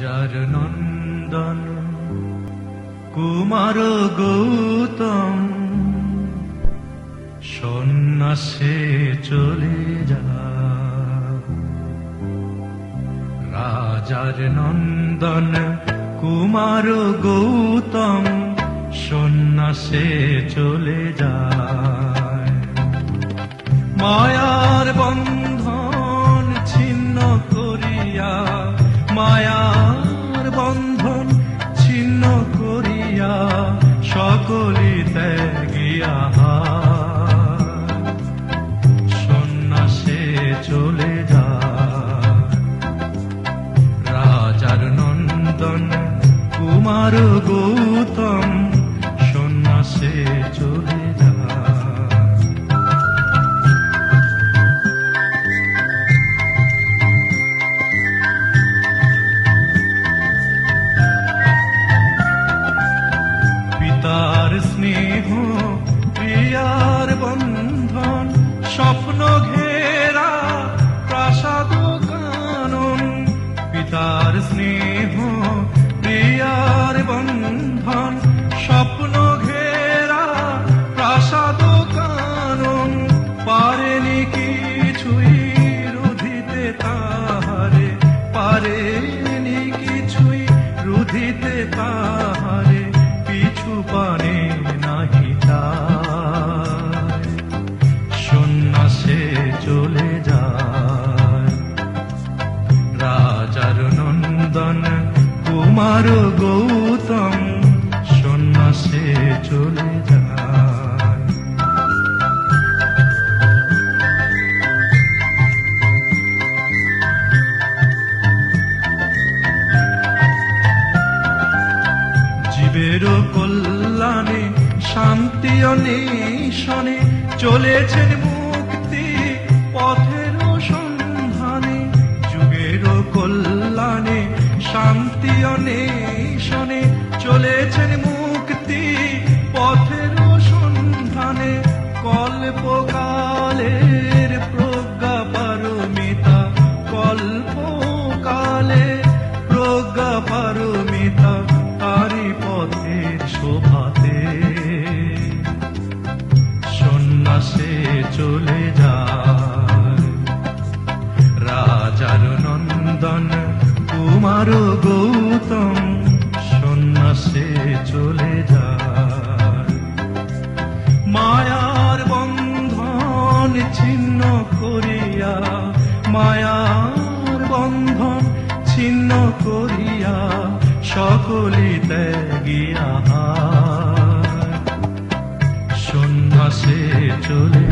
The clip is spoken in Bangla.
রাজার নন্দন কুমার গৌতম সন্ন্যাসে চলে যা। রাজার নন্দন কুমার গৌতম সন্ন্যাসে চলে যায়। মায়ার বন্ধন ছিন্ন করিয়া, মায়ার বন্ধন ছিন্ন করিয়া সকলি ত্যাগিয়া সন্ন্যাসে চলে যায়। রাজার নন্দন কুমার গৌতম সন্ন্যাসে চলে যায়। পিতার স্নেহ প্রিয়ার বন্ধন স্বপ্ন ঘেরা প্রাসাদ কানন। পিতার স্নেহ প্রিয়ার বন্ধন স্বপ্ন ঘেরা প্রাসাদ কানন। পারেনি কিছুই রুধিতে তাহারে, পারেনি কিছুই রুধিতে তাহারে, পিছু পানে নাহি তার সন্ন্যাসে চলে যায়। রাজার নন্দন কুমার গৌতম সন্ন্যাসে চলে যায়। জীবের কল্যাণে শান্তি অন্বেষণে চলেছেন মুক্তি পথের সন্ধানে। যুগের কল্যাণে শান্তি অন্বেষণে চলেছেন মুক্তি পথের সন্ধানে। কল্পকালের প্রজ্ঞা পারমিতা, কল্পকালে প্রজ্ঞা পারমিতা তারি পথের শোভাতে সন্ন্যাসে চলে যায়। রাজার নন্দন কুমার গৌতম সন্ন্যাসে চলে যায়। মায়ার বন্ধন ছিন্ন করিয়া, মায়ার বন্ধন ছিন্ন করিয়া সকলি ত্যাগিয়া সন্ন্যাসে চলে